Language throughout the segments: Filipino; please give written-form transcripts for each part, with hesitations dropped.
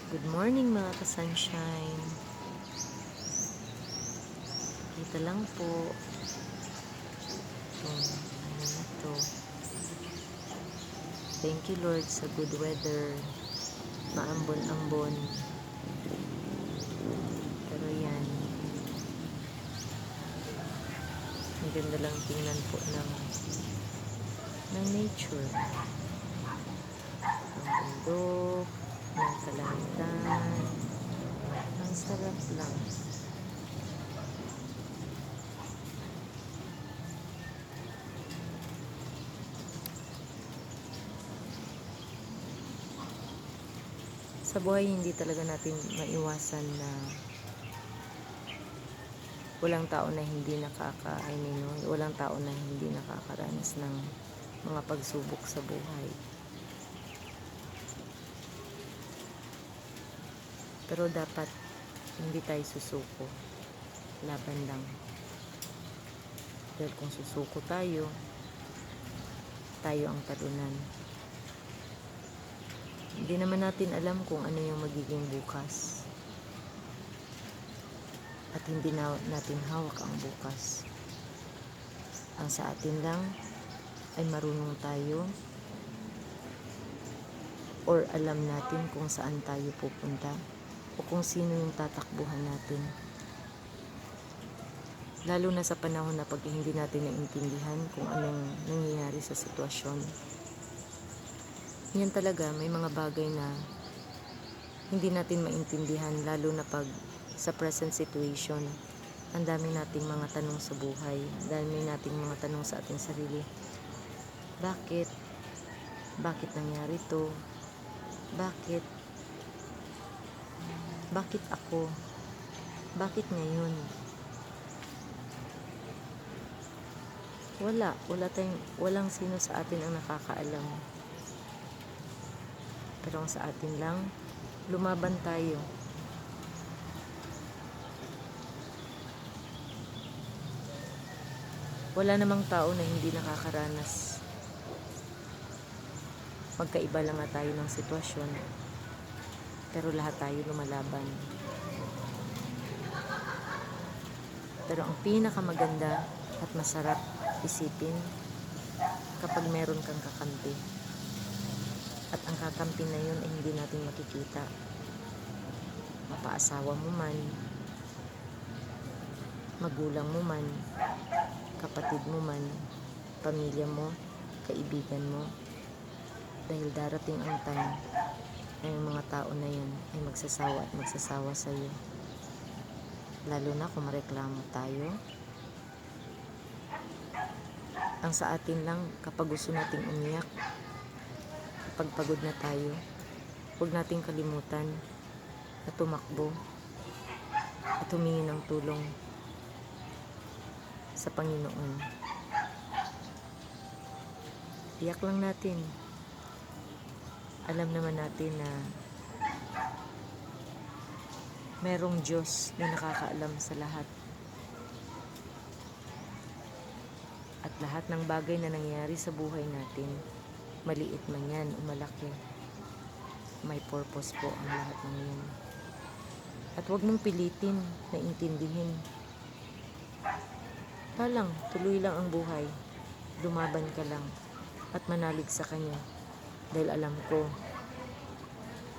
Good morning mga ka-sunshine. Dito lang po. Itong ano na to. Thank you Lord sa good weather. Maambon-ambon. Pero yan. Ang ganda lang tingnan po ng nature. Ang bundok. Ng kalangitan. Ang sarap lang. Sa buhay hindi talaga natin maiwasan na walang tao na hindi walang tao na hindi nakakaranas ng mga pagsubok sa buhay. Pero dapat hindi tayo susuko. Laban lang. Dahil kung susuko tayo ang talunan. Hindi naman natin alam kung ano yung magiging bukas. At hindi natin hawak ang bukas. Ang sa atin lang ay marunong tayo or alam natin kung saan tayo pupunta o kung sino yung tatakbuhan natin. Lalo na sa panahon na pag hindi natin naintindihan kung anong nangyayari sa sitwasyon. Yan talaga, may mga bagay na hindi natin maintindihan, lalo na pag sa present situation. Ang dami nating mga tanong sa buhay, dami nating mga tanong sa ating sarili. Bakit? Bakit nangyari to? Bakit? Bakit ako? Bakit ngayon? Walang sino sa atin ang nakakaalam. Pero ang sa atin lang, lumaban tayo. Wala namang tao na hindi nakakaranas. Magkaiba lang nga tayo ng sitwasyon. Pero lahat tayo lumalaban. Pero ang pinakamaganda at masarap isipin kapag meron kang kakampi. At ang kakampi na yun ay hindi natin makikita. Mapaasawa mo man, magulang mo man, kapatid mo man, pamilya mo, kaibigan mo. Dahil darating ang time na yung mga tao na yun ay magsasawa sa iyo. Lalo na kung mareklamo tayo. Ang sa atin lang, kapag gusto nating umiyak, kapag pagod na tayo, huwag nating kalimutan na tumakbo at humingi ng tulong sa Panginoon. Iyak lang natin. Alam naman natin na merong Diyos na nakakaalam sa lahat. At lahat ng bagay na nangyayari sa buhay natin, maliit man yan o malaki, may purpose po ang lahat ng yan. At huwag mong pilitin na intindihin. Tuloy lang ang buhay. Lumaban ka lang at manalig sa Kanya. Dahil alam ko,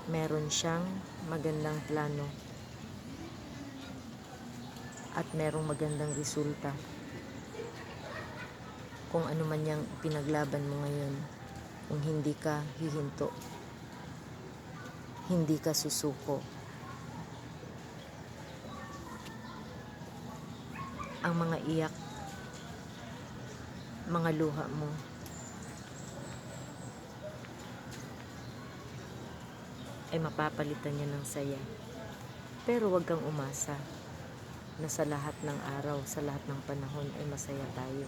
meron siyang magandang plano at merong magandang resulta. Kung ano man yang pinaglaban mo ngayon, kung hindi ka hihinto, hindi ka susuko, ang mga iyak, mga luha mo, ay mapapalitan niya ng saya. Pero wag kang umasa na sa lahat ng araw, sa lahat ng panahon ay masaya tayo.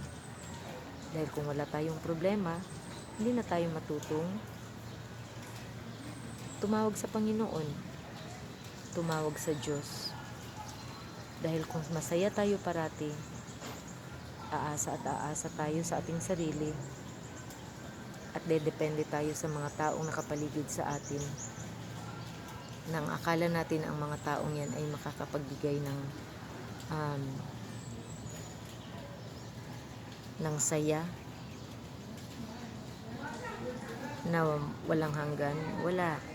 Dahil kung wala tayong problema, hindi na tayo matutong tumawag sa Panginoon, tumawag sa Diyos. Dahil kung masaya tayo parati, aasa tayo sa ating sarili at dedepende tayo sa mga taong nakapaligid sa atin, nang akala natin ang mga taong yan ay makakapagbigay um, ng saya na walang hanggan. Wala.